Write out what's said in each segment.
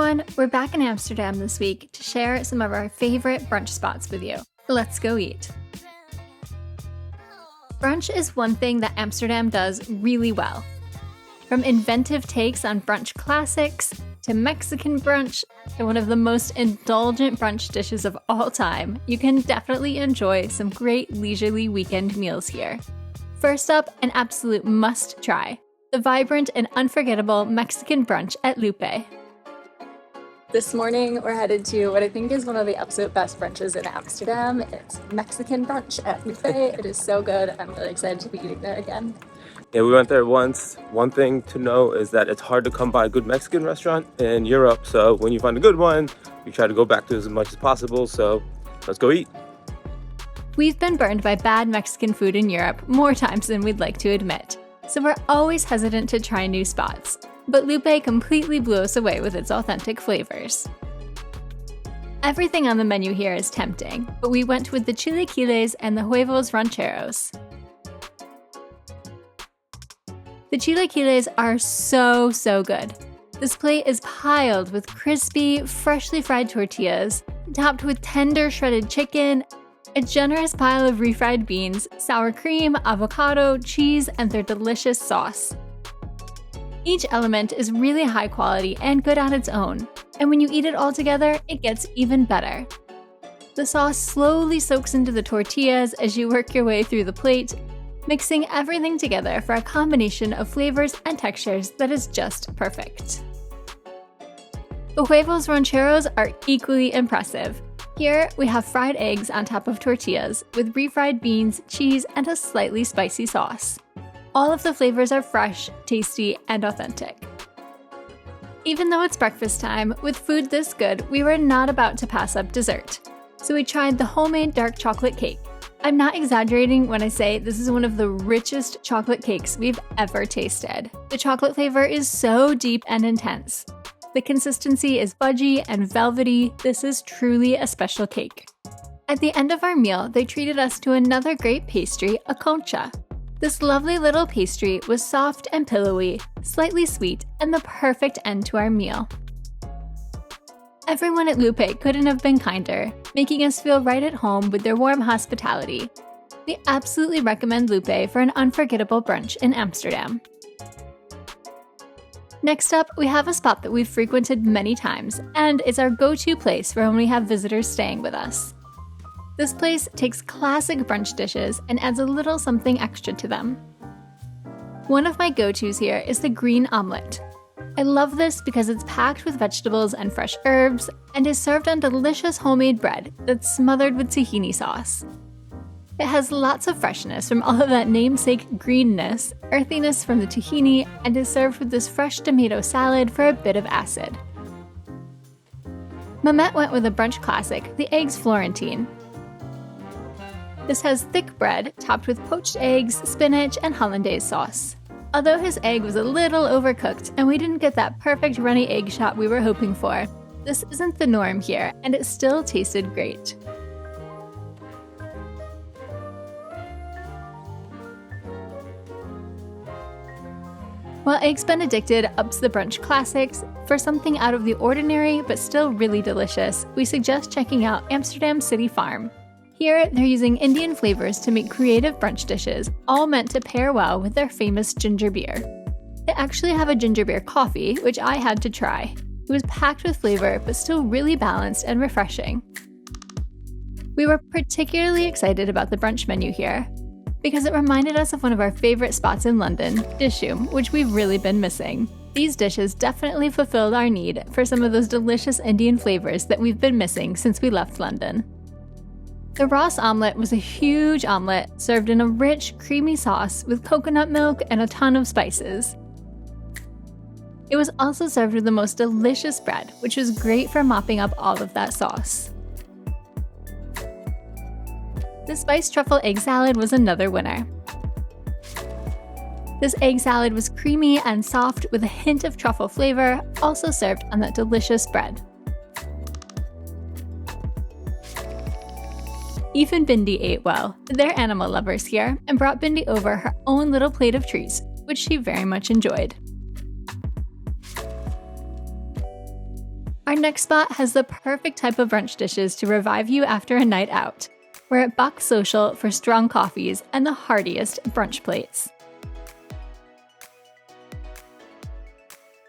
everyone, we're back in Amsterdam this week to share some of our favorite brunch spots with you. Let's go eat. Brunch is one thing that Amsterdam does really well. From inventive takes on brunch classics, to Mexican brunch, to one of the most indulgent brunch dishes of all time, you can definitely enjoy some great leisurely weekend meals here. First up, an absolute must-try, the vibrant and unforgettable Mexican brunch at Lupe. This morning, we're headed to what I think is one of the absolute best brunches in Amsterdam. It's Mexican brunch at Lupe. It is so good. I'm really excited to be eating there again. Yeah, we went there once. One thing to know is that it's hard to come by a good Mexican restaurant in Europe. So when you find a good one, we try to go back to as much as possible. So let's go eat. We've been burned by bad Mexican food in Europe more times than we'd like to admit. So we're always hesitant to try new spots. But Lupe completely blew us away with its authentic flavors. Everything on the menu here is tempting, but we went with the chilaquiles and the huevos rancheros. The chilaquiles are so good. This plate is piled with crispy, freshly fried tortillas, topped with tender shredded chicken, a generous pile of refried beans, sour cream, avocado, cheese, and their delicious sauce. Each element is really high quality and good on its own, and when you eat it all together, it gets even better. The sauce slowly soaks into the tortillas as you work your way through the plate, mixing everything together for a combination of flavors and textures that is just perfect. The huevos rancheros are equally impressive. Here, we have fried eggs on top of tortillas with refried beans, cheese, and a slightly spicy sauce. All of the flavors are fresh, tasty, and authentic. Even though it's breakfast time, with food this good, we were not about to pass up dessert. So we tried the homemade dark chocolate cake. I'm not exaggerating when I say this is one of the richest chocolate cakes we've ever tasted. The chocolate flavor is so deep and intense. The consistency is fudgy and velvety. This is truly a special cake. At the end of our meal, they treated us to another great pastry, a concha. This lovely little pastry was soft and pillowy, slightly sweet, and the perfect end to our meal. Everyone at Lupe couldn't have been kinder, making us feel right at home with their warm hospitality. We absolutely recommend Lupe for an unforgettable brunch in Amsterdam. Next up, we have a spot that we've frequented many times, and it's our go-to place for when we have visitors staying with us. This place takes classic brunch dishes and adds a little something extra to them. One of my go-tos here is the green omelet. I love this because it's packed with vegetables and fresh herbs and is served on delicious homemade bread that's smothered with tahini sauce. It has lots of freshness from all of that namesake greenness, earthiness from the tahini, and is served with this fresh tomato salad for a bit of acid. Mehmet went with a brunch classic, the Eggs Florentine. This has thick bread topped with poached eggs, spinach, and hollandaise sauce. Although his egg was a little overcooked and we didn't get that perfect runny egg shot we were hoping for, this isn't the norm here, and it still tasted great. While Eggs Bennaddicted ups the brunch classics, for something out of the ordinary but still really delicious, we suggest checking out Amsterdam City Farm. Here, they're using Indian flavors to make creative brunch dishes, all meant to pair well with their famous ginger beer. They actually have a ginger beer coffee, which I had to try. It was packed with flavor, but still really balanced and refreshing. We were particularly excited about the brunch menu here, because it reminded us of one of our favorite spots in London, Dishoom, which we've really been missing. These dishes definitely fulfilled our need for some of those delicious Indian flavors that we've been missing since we left London. The Ross omelette was a huge omelette served in a rich, creamy sauce with coconut milk and a ton of spices. It was also served with the most delicious bread, which was great for mopping up all of that sauce. The spiced truffle egg salad was another winner. This egg salad was creamy and soft with a hint of truffle flavor, also served on that delicious bread. Even Bindi ate well. They're animal lovers here, and brought Bindi over her own little plate of treats, which she very much enjoyed. Our next spot has the perfect type of brunch dishes to revive you after a night out. We're at Bach Social for strong coffees and the heartiest brunch plates.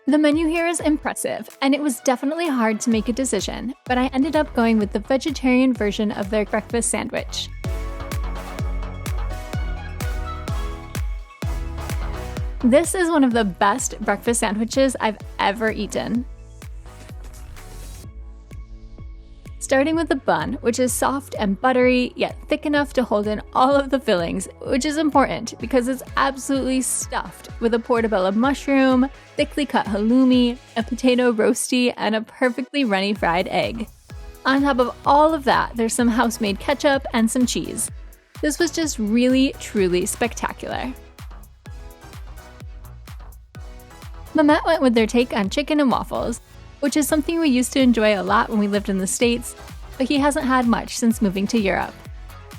The menu here is impressive, and it was definitely hard to make a decision, but I ended up going with the vegetarian version of their breakfast sandwich. This is one of the best breakfast sandwiches I've ever eaten. Starting with the bun, which is soft and buttery, yet thick enough to hold in all of the fillings, which is important because it's absolutely stuffed with a portobello mushroom, thickly cut halloumi, a potato roasty, and a perfectly runny fried egg. On top of all of that, there's some house-made ketchup and some cheese. This was just really, truly spectacular. Mehmet went with their take on chicken and waffles, which is something we used to enjoy a lot when we lived in the States, but he hasn't had much since moving to Europe.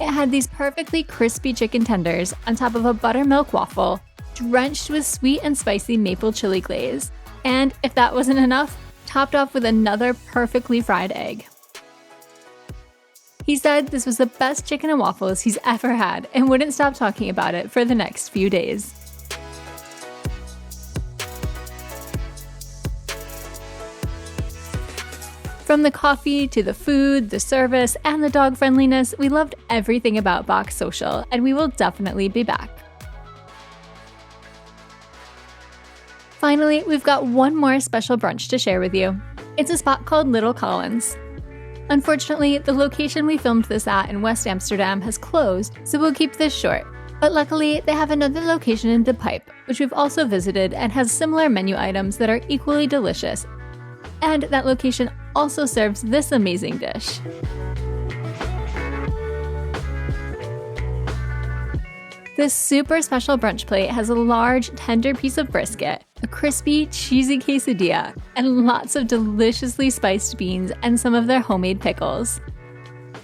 It had these perfectly crispy chicken tenders on top of a buttermilk waffle, drenched with sweet and spicy maple chili glaze, and if that wasn't enough, topped off with another perfectly fried egg. He said this was the best chicken and waffles he's ever had and wouldn't stop talking about it for the next few days. From the coffee to the food, the service, and the dog friendliness, we loved everything about Bach Social, and we will definitely be back. Finally, we've got one more special brunch to share with you. It's a spot called Little Collins. Unfortunately, the location we filmed this at in West Amsterdam has closed, so we'll keep this short. But luckily, they have another location in De Pipe, which we've also visited and has similar menu items that are equally delicious. And that location also serves this amazing dish. This super special brunch plate has a large, tender piece of brisket, a crispy, cheesy quesadilla, and lots of deliciously spiced beans and some of their homemade pickles.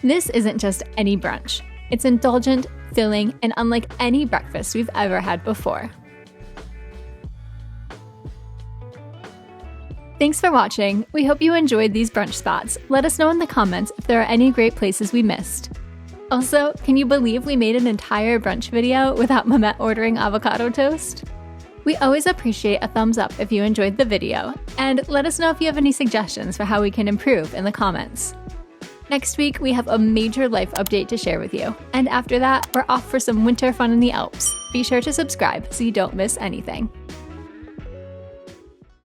This isn't just any brunch. It's indulgent, filling, and unlike any breakfast we've ever had before. Thanks for watching. We hope you enjoyed these brunch spots. Let us know in the comments if there are any great places we missed. Also, can you believe we made an entire brunch video without Mehmet ordering avocado toast? We always appreciate a thumbs up if you enjoyed the video, and let us know if you have any suggestions for how we can improve in the comments. Next week, we have a major life update to share with you, and after that, we're off for some winter fun in the Alps. Be sure to subscribe so you don't miss anything.